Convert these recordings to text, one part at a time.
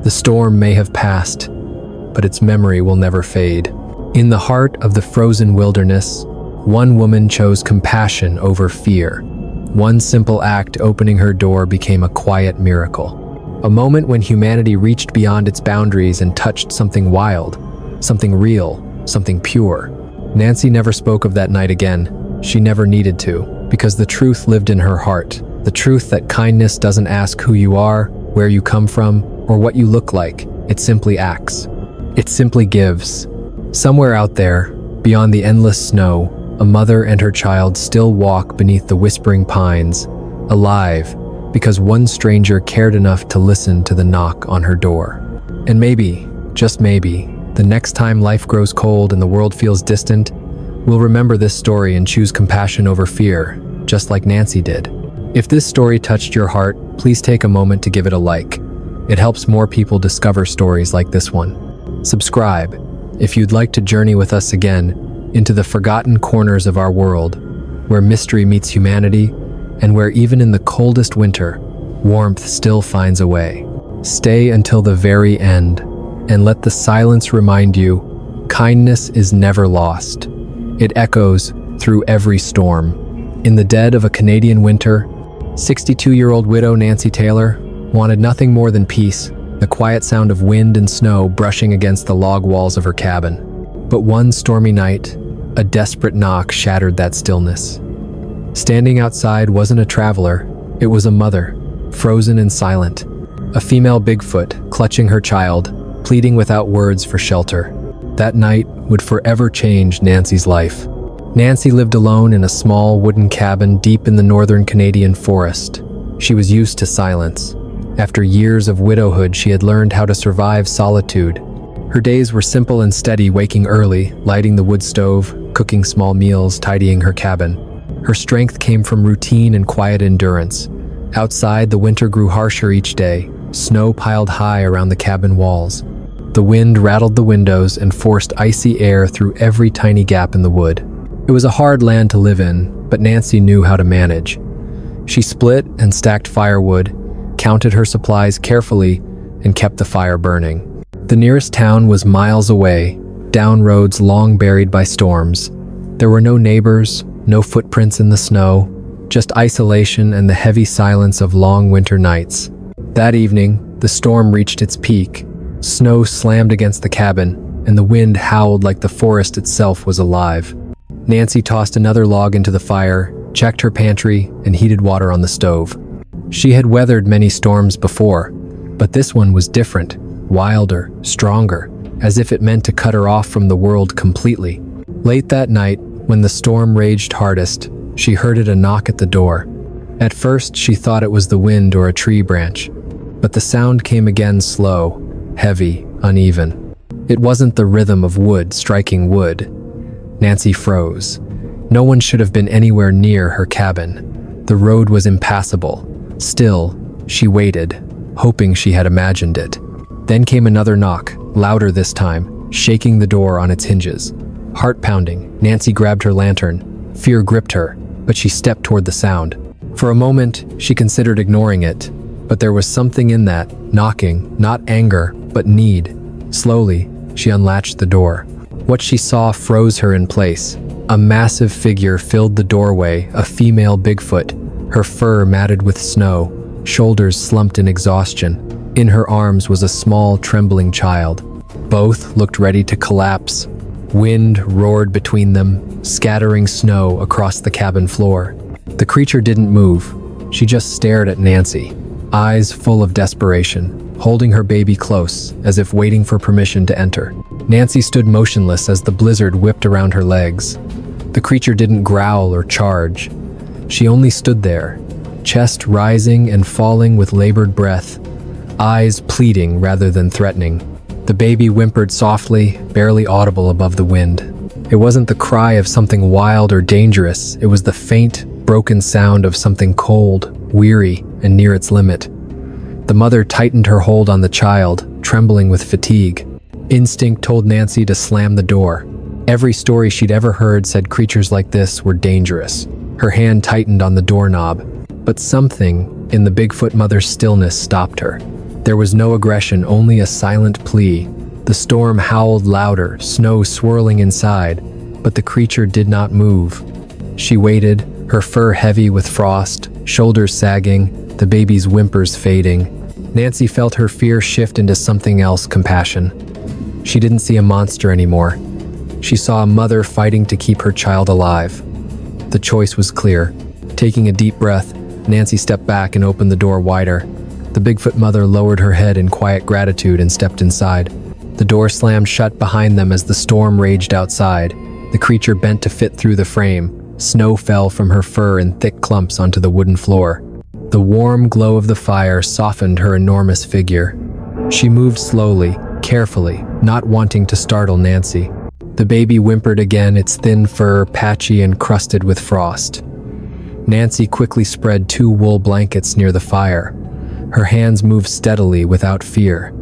The storm may have passed, but its memory will never fade. In the heart of the frozen wilderness, one woman chose compassion over fear. One simple act opening her door became a quiet miracle. A moment when humanity reached beyond its boundaries and touched something wild, something real, something pure. Nancy never spoke of that night again. She never needed to, because the truth lived in her heart. The truth that kindness doesn't ask who you are, where you come from, or what you look like. It simply acts. It simply gives. Somewhere out there, beyond the endless snow, a mother and her child still walk beneath the whispering pines, alive, because one stranger cared enough to listen to the knock on her door. And maybe, just maybe, the next time life grows cold and the world feels distant, we'll remember this story and choose compassion over fear, just like Nancy did. If this story touched your heart, please take a moment to give it a like. It helps more people discover stories like this one. Subscribe if you'd like to journey with us again into the forgotten corners of our world, where mystery meets humanity, and where even in the coldest winter, warmth still finds a way. Stay until the very end, and let the silence remind you, kindness is never lost. It echoes through every storm. In the dead of a Canadian winter, 62-year-old widow Nancy Taylor wanted nothing more than peace, the quiet sound of wind and snow brushing against the log walls of her cabin. But one stormy night, a desperate knock shattered that stillness. Standing outside wasn't a traveler, it was a mother, frozen and silent. A female Bigfoot, clutching her child, pleading without words for shelter. That night would forever change Nancy's life. Nancy lived alone in a small wooden cabin deep in the northern Canadian forest. She was used to silence. After years of widowhood, she had learned how to survive solitude. Her days were simple and steady, waking early, lighting the wood stove, cooking small meals, tidying her cabin. Her strength came from routine and quiet endurance. Outside, the winter grew harsher each day. Snow piled high around the cabin walls. The wind rattled the windows and forced icy air through every tiny gap in the wood. It was a hard land to live in, but Nancy knew how to manage. She split and stacked firewood, counted her supplies carefully, and kept the fire burning. The nearest town was miles away, down roads long buried by storms. There were no neighbors, no footprints in the snow, just isolation and the heavy silence of long winter nights. That evening, the storm reached its peak. Snow slammed against the cabin, and the wind howled like the forest itself was alive. Nancy tossed another log into the fire, checked her pantry, and heated water on the stove. She had weathered many storms before, but this one was different, wilder, stronger, as if it meant to cut her off from the world completely. Late that night, when the storm raged hardest, she heard a knock at the door. At first, she thought it was the wind or a tree branch, but the sound came again slow, heavy, uneven. It wasn't the rhythm of wood striking wood. Nancy froze. No one should have been anywhere near her cabin. The road was impassable. Still, she waited, hoping she had imagined it. Then came another knock, louder this time, shaking the door on its hinges. Heart pounding, Nancy grabbed her lantern. Fear gripped her, but she stepped toward the sound. For a moment, she considered ignoring it, but there was something in that, knocking, not anger, but need. Slowly, she unlatched the door. What she saw froze her in place. A massive figure filled the doorway, a female Bigfoot, her fur matted with snow, shoulders slumped in exhaustion. In her arms was a small, trembling child. Both looked ready to collapse. Wind roared between them, scattering snow across the cabin floor. The creature didn't move. She just stared at Nancy, eyes full of desperation, holding her baby close, as if waiting for permission to enter. Nancy stood motionless as the blizzard whipped around her legs. The creature didn't growl or charge. She only stood there, chest rising and falling with labored breath, eyes pleading rather than threatening. The baby whimpered softly, barely audible above the wind. It wasn't the cry of something wild or dangerous. It was the faint, broken sound of something cold, weary, and near its limit. The mother tightened her hold on the child, trembling with fatigue. Instinct told Nancy to slam the door. Every story she'd ever heard said creatures like this were dangerous. Her hand tightened on the doorknob, but something in the Bigfoot mother's stillness stopped her. There was no aggression, only a silent plea. The storm howled louder, snow swirling inside, but the creature did not move. She waited, her fur heavy with frost, shoulders sagging, the baby's whimpers fading. Nancy felt her fear shift into something else, compassion. She didn't see a monster anymore. She saw a mother fighting to keep her child alive. The choice was clear. Taking a deep breath, Nancy stepped back and opened the door wider. The Bigfoot mother lowered her head in quiet gratitude and stepped inside. The door slammed shut behind them as the storm raged outside. The creature bent to fit through the frame. Snow fell from her fur in thick clumps onto the wooden floor. The warm glow of the fire softened her enormous figure. She moved slowly, carefully, not wanting to startle Nancy. The baby whimpered again, its thin fur patchy and crusted with frost. Nancy quickly spread 2 wool blankets near the fire. Her hands moved steadily without fear.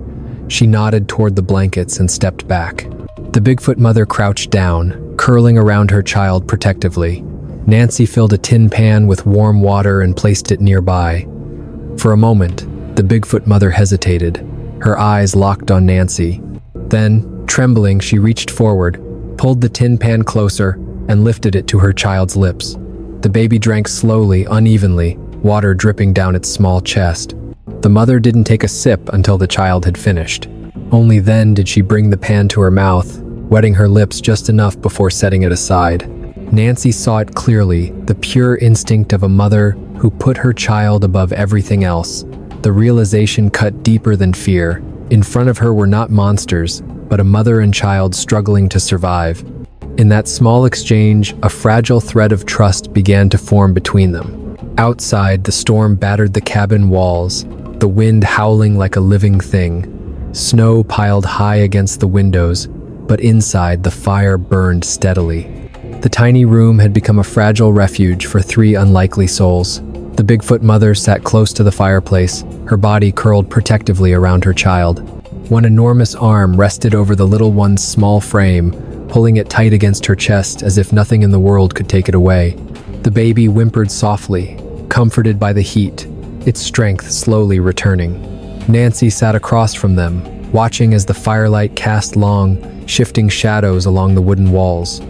She nodded toward the blankets and stepped back. The Bigfoot mother crouched down, curling around her child protectively. Nancy filled a tin pan with warm water and placed it nearby. For a moment, the Bigfoot mother hesitated, her eyes locked on Nancy. Then, trembling, she reached forward, pulled the tin pan closer, and lifted it to her child's lips. The baby drank slowly, unevenly, water dripping down its small chest. The mother didn't take a sip until the child had finished. Only then did she bring the pan to her mouth, wetting her lips just enough before setting it aside. Nancy saw it clearly, the pure instinct of a mother who put her child above everything else. The realization cut deeper than fear. In front of her were not monsters, but a mother and child struggling to survive. In that small exchange, a fragile thread of trust began to form between them. Outside, the storm battered the cabin walls, the wind howling like a living thing. Snow piled high against the windows, but inside the fire burned steadily. The tiny room had become a fragile refuge for 3 unlikely souls. The Bigfoot mother sat close to the fireplace, her body curled protectively around her child. One enormous arm rested over the little one's small frame, pulling it tight against her chest as if nothing in the world could take it away. The baby whimpered softly, comforted by the heat, its strength slowly returning. Nancy sat across from them, watching as the firelight cast long, shifting shadows along the wooden walls.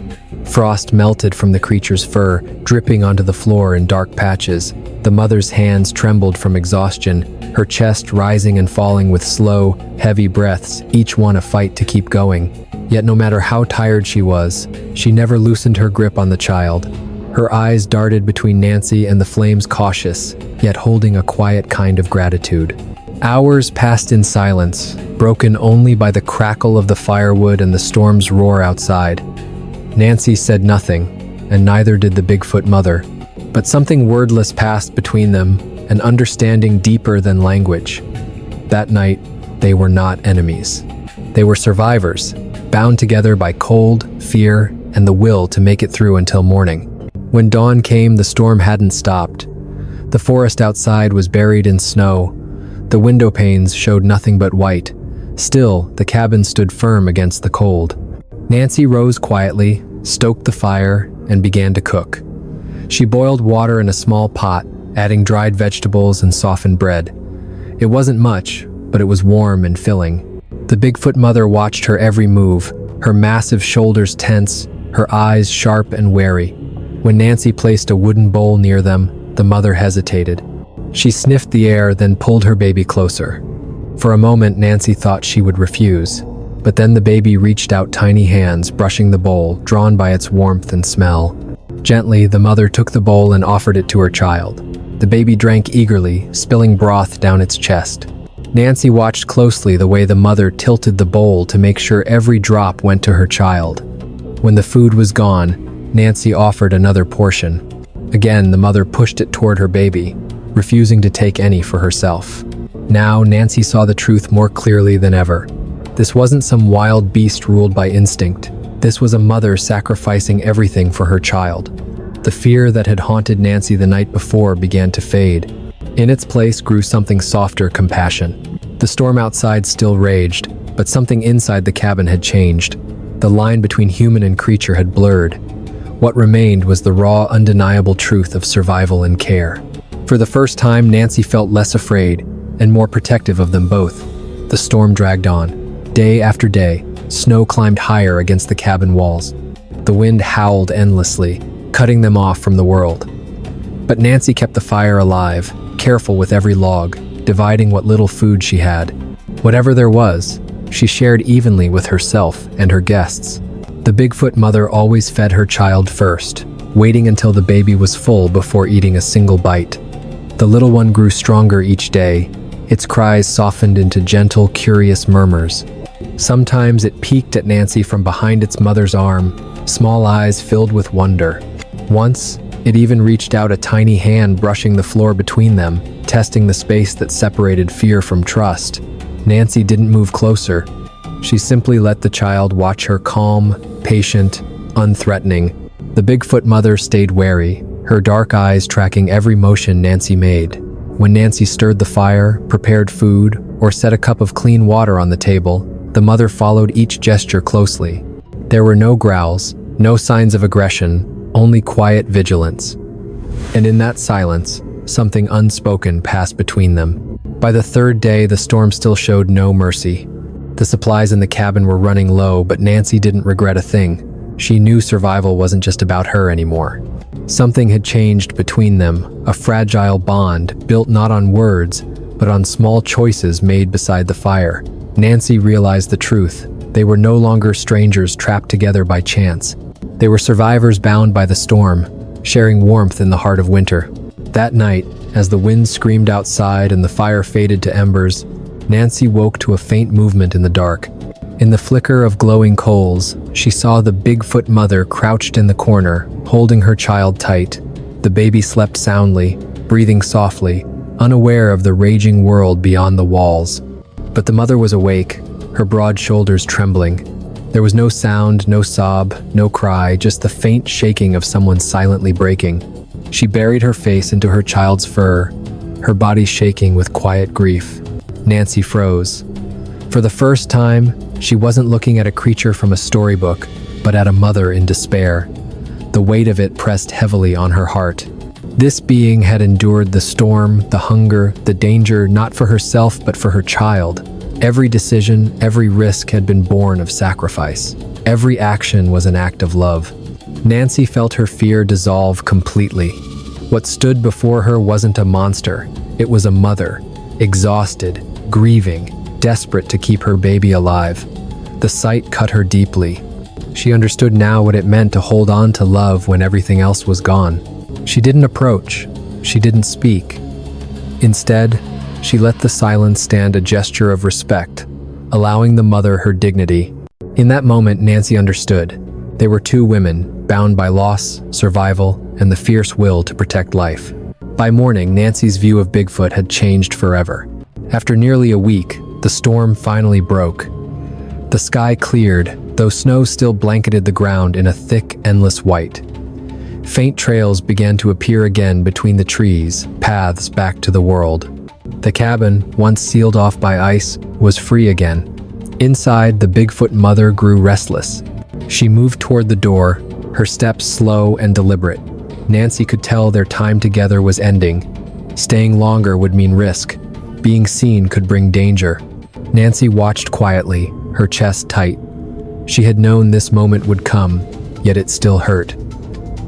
Frost melted from the creature's fur, dripping onto the floor in dark patches. The mother's hands trembled from exhaustion, her chest rising and falling with slow, heavy breaths, each one a fight to keep going. Yet no matter how tired she was, she never loosened her grip on the child. Her eyes darted between Nancy and the flames, cautious, yet holding a quiet kind of gratitude. Hours passed in silence, broken only by the crackle of the firewood and the storm's roar outside. Nancy said nothing, and neither did the Bigfoot mother. But something wordless passed between them, an understanding deeper than language. That night, they were not enemies. They were survivors, bound together by cold, fear, and the will to make it through until morning. When dawn came, the storm hadn't stopped. The forest outside was buried in snow. The window panes showed nothing but white. Still, the cabin stood firm against the cold. Nancy rose quietly, stoked the fire, and began to cook. She boiled water in a small pot, adding dried vegetables and softened bread. It wasn't much, but it was warm and filling. The Bigfoot mother watched her every move, her massive shoulders tense, her eyes sharp and wary. When Nancy placed a wooden bowl near them, the mother hesitated. She sniffed the air, then pulled her baby closer. For a moment, Nancy thought she would refuse, but then the baby reached out tiny hands, brushing the bowl, drawn by its warmth and smell. Gently, the mother took the bowl and offered it to her child. The baby drank eagerly, spilling broth down its chest. Nancy watched closely the way the mother tilted the bowl to make sure every drop went to her child. When the food was gone, Nancy offered another portion. Again, the mother pushed it toward her baby, refusing to take any for herself. Now, Nancy saw the truth more clearly than ever. This wasn't some wild beast ruled by instinct. This was a mother sacrificing everything for her child. The fear that had haunted Nancy the night before began to fade. In its place grew something softer, compassion. The storm outside still raged, but something inside the cabin had changed. The line between human and creature had blurred. What remained was the raw, undeniable truth of survival and care. For the first time, Nancy felt less afraid, and more protective of them both. The storm dragged on. Day after day, snow climbed higher against the cabin walls. The wind howled endlessly, cutting them off from the world. But Nancy kept the fire alive, careful with every log, dividing what little food she had. Whatever there was, she shared evenly with herself and her guests. The Bigfoot mother always fed her child first, waiting until the baby was full before eating a single bite. The little one grew stronger each day. Its cries softened into gentle, curious murmurs. Sometimes it peeked at Nancy from behind its mother's arm, small eyes filled with wonder. Once, it even reached out a tiny hand, brushing the floor between them, testing the space that separated fear from trust. Nancy didn't move closer. She simply let the child watch her, calm, patient, unthreatening. The Bigfoot mother stayed wary, her dark eyes tracking every motion Nancy made. When Nancy stirred the fire, prepared food, or set a cup of clean water on the table, the mother followed each gesture closely. There were no growls, no signs of aggression, only quiet vigilance. And in that silence, something unspoken passed between them. By the third day, the storm still showed no mercy. The supplies in the cabin were running low, but Nancy didn't regret a thing. She knew survival wasn't just about her anymore. Something had changed between them, a fragile bond built not on words, but on small choices made beside the fire. Nancy realized the truth. They were no longer strangers trapped together by chance. They were survivors bound by the storm, sharing warmth in the heart of winter. That night, as the wind screamed outside and the fire faded to embers, Nancy woke to a faint movement in the dark. In the flicker of glowing coals, she saw the Bigfoot mother crouched in the corner, holding her child tight. The baby slept soundly, breathing softly, unaware of the raging world beyond the walls. But the mother was awake, her broad shoulders trembling. There was no sound, no sob, no cry, just the faint shaking of someone silently breaking. She buried her face into her child's fur, her body shaking with quiet grief. Nancy froze. For the first time, she wasn't looking at a creature from a storybook, but at a mother in despair. The weight of it pressed heavily on her heart. This being had endured the storm, the hunger, the danger, not for herself, but for her child. Every decision, every risk had been born of sacrifice. Every action was an act of love. Nancy felt her fear dissolve completely. What stood before her wasn't a monster. It was a mother, exhausted, grieving, desperate to keep her baby alive. The sight cut her deeply. She understood now what it meant to hold on to love when everything else was gone. She didn't approach. She didn't speak. Instead, she let the silence stand a gesture of respect, allowing the mother her dignity. In that moment, Nancy understood. They were two women, bound by loss, survival, and the fierce will to protect life. By morning, Nancy's view of Bigfoot had changed forever. After nearly a week, the storm finally broke. The sky cleared, though snow still blanketed the ground in a thick, endless white. Faint trails began to appear again between the trees, paths back to the world. The cabin, once sealed off by ice, was free again. Inside, the Bigfoot mother grew restless. She moved toward the door, her steps slow and deliberate. Nancy could tell their time together was ending. Staying longer would mean risk. Being seen could bring danger. Nancy watched quietly, her chest tight. She had known this moment would come, yet it still hurt.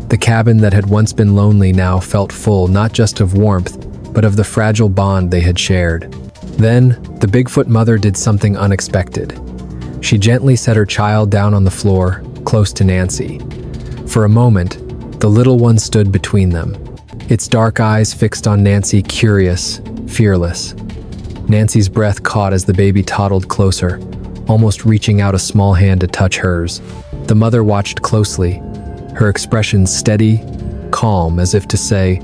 The cabin that had once been lonely now felt full, not just of warmth, but of the fragile bond they had shared. Then, the Bigfoot mother did something unexpected. She gently set her child down on the floor, close to Nancy. For a moment, the little one stood between them, its dark eyes fixed on Nancy, curious, fearless. Nancy's breath caught as the baby toddled closer, almost reaching out a small hand to touch hers. The mother watched closely, her expression steady, calm, as if to say,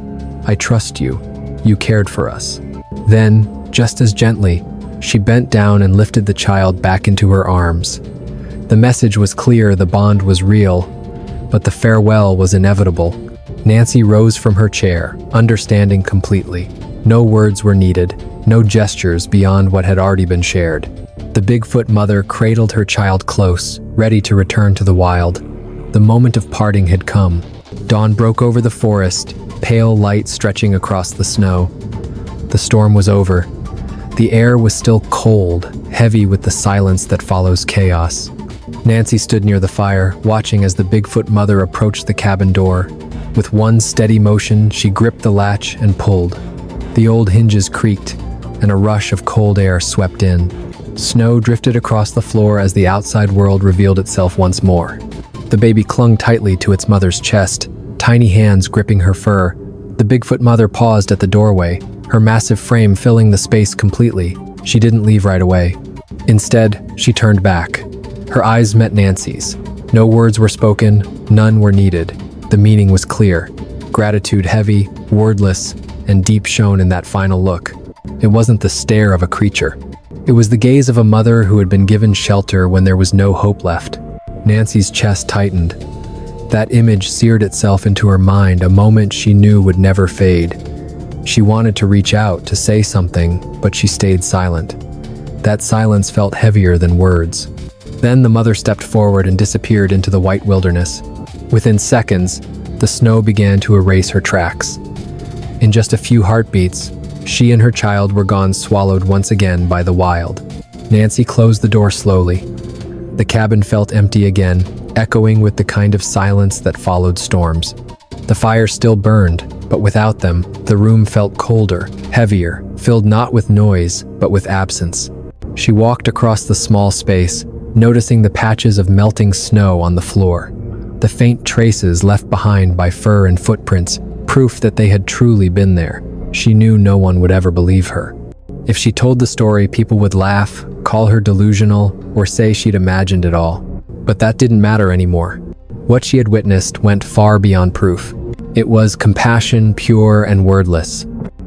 "I trust you. You cared for us." Then, just as gently, she bent down and lifted the child back into her arms. The message was clear, the bond was real, but the farewell was inevitable. Nancy rose from her chair, understanding completely. No words were needed, no gestures beyond what had already been shared. The Bigfoot mother cradled her child close, ready to return to the wild. The moment of parting had come. Dawn broke over the forest, pale light stretching across the snow. The storm was over. The air was still cold, heavy with the silence that follows chaos. Nancy stood near the fire, watching as the Bigfoot mother approached the cabin door. With one steady motion, she gripped the latch and pulled. The old hinges creaked, and a rush of cold air swept in. Snow drifted across the floor as the outside world revealed itself once more. The baby clung tightly to its mother's chest, tiny hands gripping her fur. The Bigfoot mother paused at the doorway, her massive frame filling the space completely. She didn't leave right away. Instead, she turned back. Her eyes met Nancy's. No words were spoken, none were needed. The meaning was clear. Gratitude heavy, wordless, and deep shone in that final look. It wasn't the stare of a creature. It was the gaze of a mother who had been given shelter when there was no hope left. Nancy's chest tightened. That image seared itself into her mind, a moment she knew would never fade. She wanted to reach out, to say something, but she stayed silent. That silence felt heavier than words. Then the mother stepped forward and disappeared into the white wilderness. Within seconds, the snow began to erase her tracks. In just a few heartbeats, she and her child were gone, swallowed once again by the wild. Nancy closed the door slowly. The cabin felt empty again, echoing with the kind of silence that followed storms. The fire still burned, but without them, the room felt colder, heavier, filled not with noise, but with absence. She walked across the small space, noticing the patches of melting snow on the floor. The faint traces left behind by fur and footprints, proof that they had truly been there. She knew no one would ever believe her. If she told the story, people would laugh, call her delusional, or say she'd imagined it all. But that didn't matter anymore. What she had witnessed went far beyond proof. It was compassion, pure and wordless.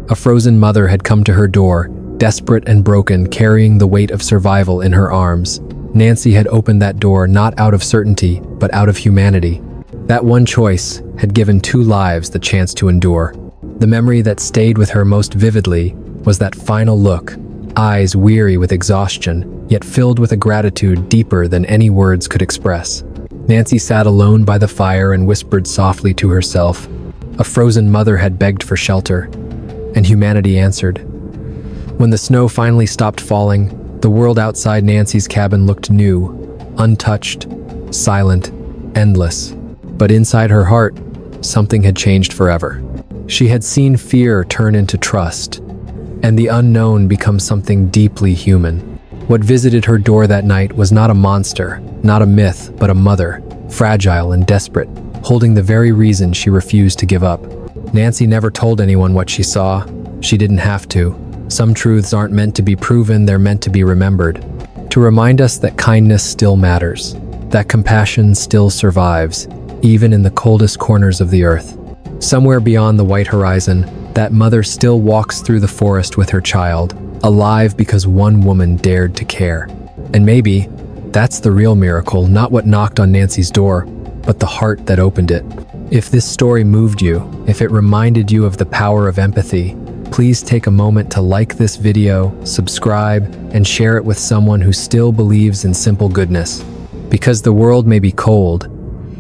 A frozen mother had come to her door, desperate and broken, carrying the weight of survival in her arms. Nancy had opened that door not out of certainty, but out of humanity. That one choice had given 2 lives the chance to endure. The memory that stayed with her most vividly was that final look, eyes weary with exhaustion, yet filled with a gratitude deeper than any words could express. Nancy sat alone by the fire and whispered softly to herself. A frozen mother had begged for shelter, and humanity answered. When the snow finally stopped falling, the world outside Nancy's cabin looked new, untouched, silent, endless. But inside her heart, something had changed forever. She had seen fear turn into trust, and the unknown become something deeply human. What visited her door that night was not a monster, not a myth, but a mother, fragile and desperate, holding the very reason she refused to give up. Nancy never told anyone what she saw. She didn't have to. Some truths aren't meant to be proven, they're meant to be remembered. To remind us that kindness still matters, that compassion still survives, even in the coldest corners of the earth. Somewhere beyond the white horizon, that mother still walks through the forest with her child, alive because one woman dared to care. And maybe that's the real miracle, not what knocked on Nancy's door, but the heart that opened it. If this story moved you, if it reminded you of the power of empathy, please take a moment to like this video, subscribe, and share it with someone who still believes in simple goodness. Because the world may be cold,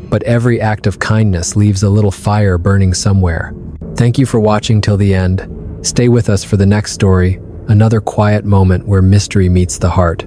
but every act of kindness leaves a little fire burning somewhere. Thank you for watching till the end. Stay with us for the next story, another quiet moment where mystery meets the heart.